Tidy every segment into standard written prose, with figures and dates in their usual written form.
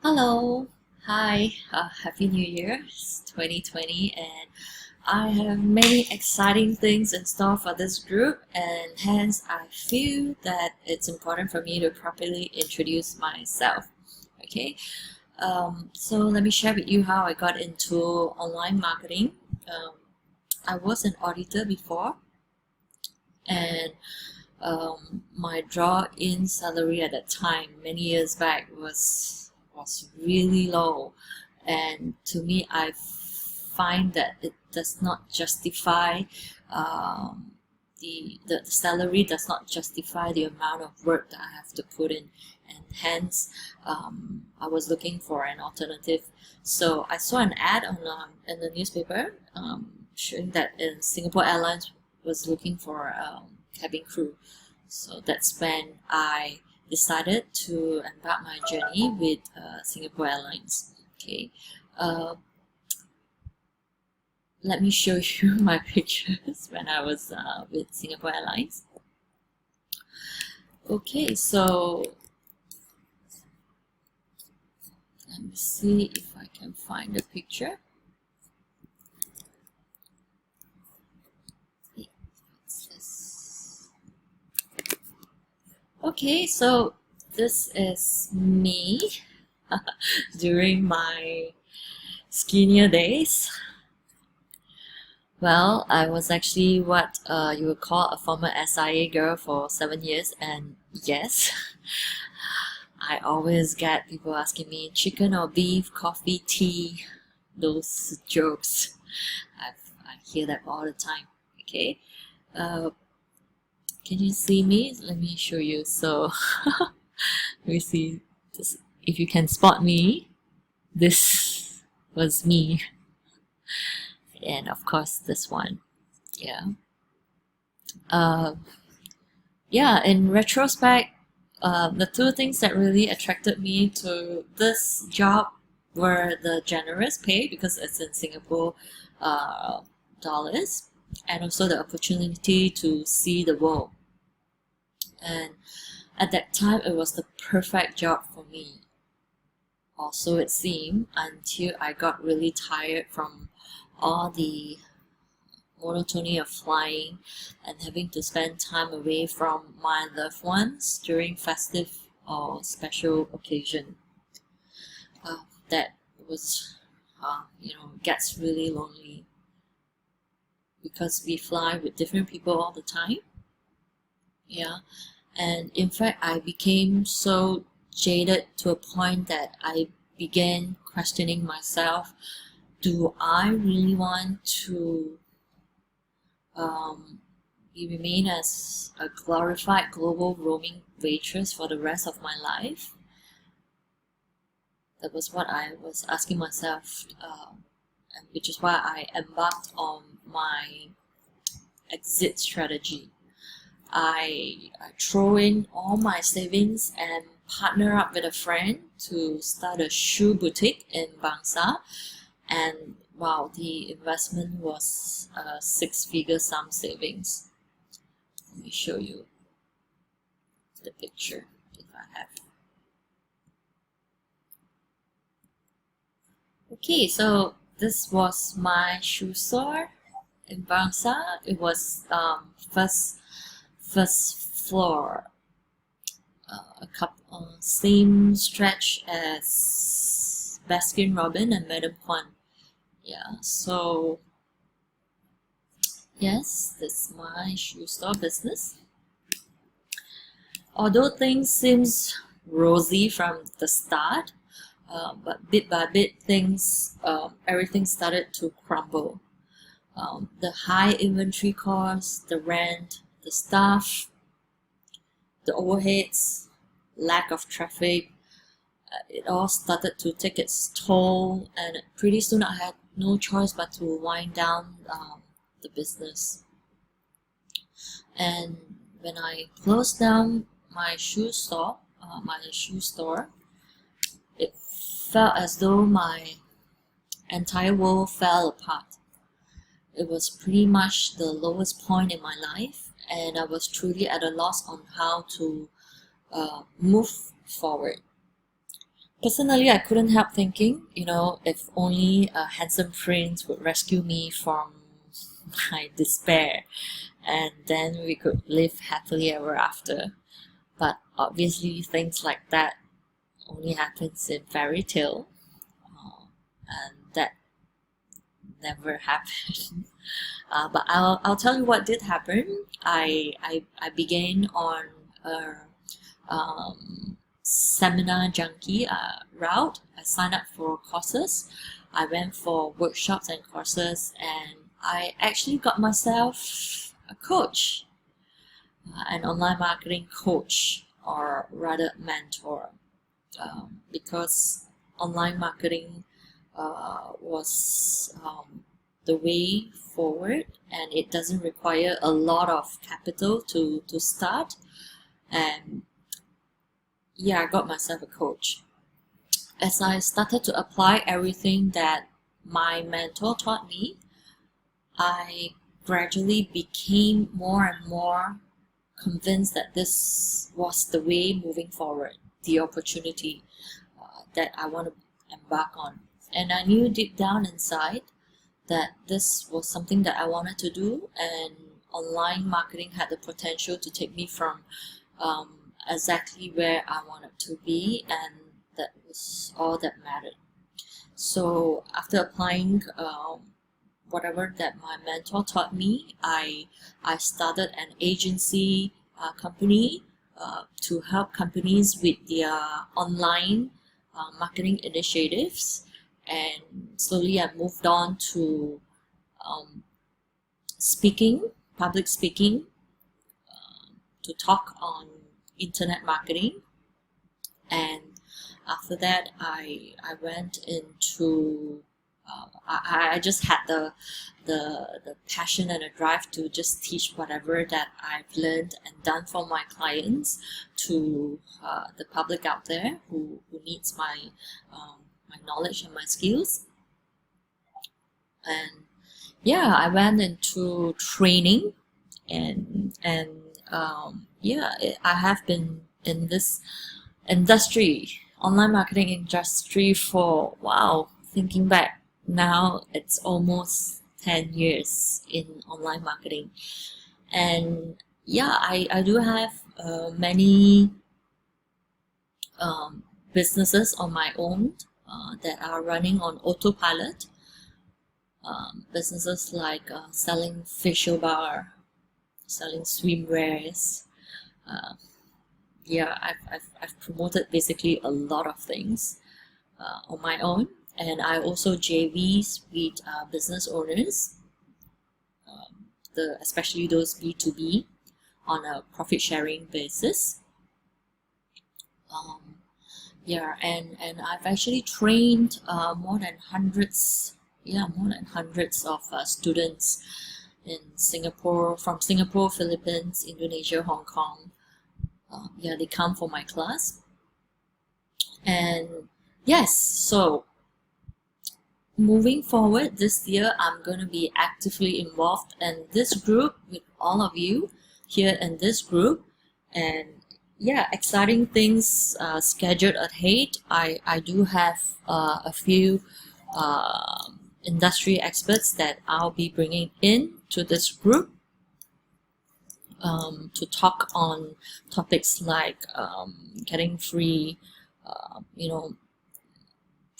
Hello, hi, Happy New Year, it's 2020, and I have many exciting things in store for this group, and hence I feel that it's important for me to properly introduce myself. Okay, so let me share with you how I got into online marketing. Um, I was an auditor before, and my draw-in salary at that time, many years back, was really low, and to me, I find that it does not justify the salary does not justify the amount of work that I have to put in, and hence I was looking for an alternative. So I saw an ad on in the newspaper showing that Singapore Airlines was looking for cabin crew. So that's when I decided to embark my journey with Singapore Airlines. Okay, let me show you my pictures when I was with Singapore Airlines. Okay, so let me see if I can find the picture. Okay, so this is me during my skinnier days. Well, I was actually what you would call a former SIA girl for 7 years, and yes, I always get people asking me chicken or beef, coffee, tea, those jokes. I hear that all the time. Okay, can you see me? Let me show you. So let me see this. If you can spot me, this was me, and of course this one. Yeah. Yeah. In retrospect, the two things that really attracted me to this job were the generous pay, because it's in Singapore dollars, and also the opportunity to see the world. And at that time, it was the perfect job for me. Also, it seemed, until I got really tired from all the monotony of flying and having to spend time away from my loved ones during festive or special occasion. That was, gets really lonely, because we fly with different people all the time. Yeah, and in fact, I became so jaded to a point that I began questioning myself. Do I really want to remain as a glorified global roaming waitress for the rest of my life? That was what I was asking myself, and which is why I embarked on my exit strategy. I throw in all my savings and partner up with a friend to start a shoe boutique in Bangsa, and wow, the investment was a six-figure sum savings. Let me show you the picture if I have. Okay, so this was my shoe store in Bangsa. It was first floor, same stretch as Baskin Robbins and Madame Kwan. Yeah, so yes, this is my shoe store business. Although things seems rosy from the start, but bit by bit everything started to crumble. The high inventory costs, the rent, the staff, the overheads, lack of traffic, it all started to take its toll, and pretty soon I had no choice but to wind down the business. And when I closed down my shoe store, it felt as though my entire world fell apart. It was pretty much the lowest point in my life, and I was truly at a loss on how to move forward. Personally, I couldn't help thinking, if only a handsome prince would rescue me from my despair, and then we could live happily ever after. But obviously, things like that only happens in fairy tale, and that never happened. But I'll tell you what did happen. I began on a seminar junkie route. I signed up for courses. I went for workshops and courses, and I actually got myself a coach, an online marketing coach, or rather mentor, because online marketing was the way forward, and it doesn't require a lot of capital to start. And yeah, I got myself a coach. As I started to apply everything that my mentor taught me, I gradually became more and more convinced that this was the way moving forward, the opportunity that I want to embark on. And I knew deep down inside that this was something that I wanted to do, and online marketing had the potential to take me from exactly where I wanted to be, and that was all that mattered. So after applying whatever that my mentor taught me, I started an agency company to help companies with their online marketing initiatives, and slowly I moved on to public speaking, to talk on internet marketing. And after that, I went into I just had the passion and the drive to just teach whatever that I've learned and done for my clients to the public out there who needs my knowledge and my skills. And yeah, I went into training, and I have been in this online marketing industry for, wow, thinking back now, it's almost 10 years in online marketing. And yeah, I do have many businesses on my own that are running on autopilot. Businesses like selling facial bar, selling swimwears. I've promoted basically a lot of things on my own, and I also JVs with business owners, especially those B2B, on a profit sharing basis. And I've actually trained more than hundreds of students in Singapore, from Singapore, Philippines, Indonesia, Hong Kong. They come for my class. And yes, so moving forward this year, I'm going to be actively involved in this group with all of you here in this group. And yeah, exciting things scheduled ahead. I do have a few industry experts that I'll be bringing in to this group to talk on topics like getting free,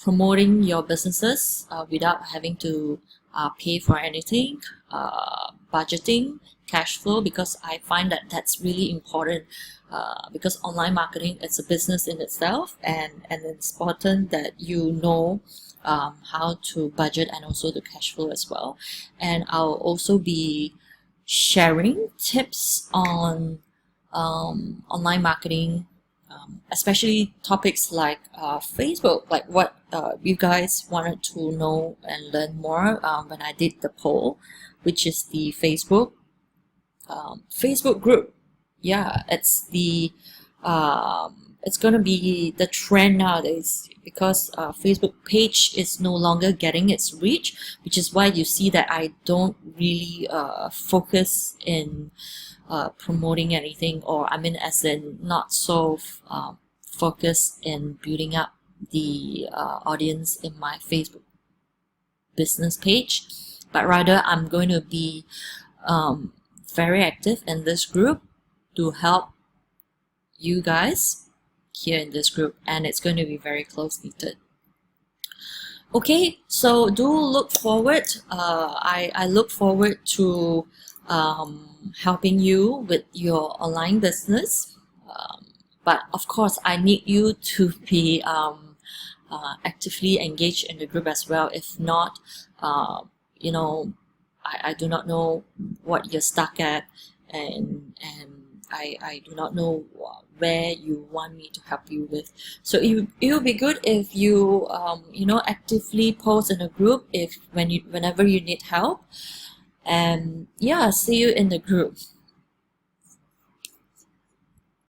promoting your businesses without having to pay for anything, budgeting, cash flow, because I find that that's really important, because online marketing, it's a business in itself, and it's important that you know how to budget and also the cash flow as well. And I'll also be sharing tips on online marketing, especially topics like Facebook, like what you guys wanted to know and learn more when I did the poll, which is the Facebook group. Yeah, it's it's gonna be the trend nowadays, because Facebook page is no longer getting its reach, which is why you see that I don't really focus in promoting anything, or I mean as in not so focused in building up the audience in my Facebook business page, but rather I'm going to be very active in this group to help you guys here in this group, and it's going to be very close knitted. Okay, so do look forward. I look forward to helping you with your online business. But of course, I need you to be actively engaged in the group as well. If not, you know, I do not know what you're stuck at, and I do not know where you want me to help you with. So it will be good if you actively post in a group whenever you need help. And yeah, see you in the group.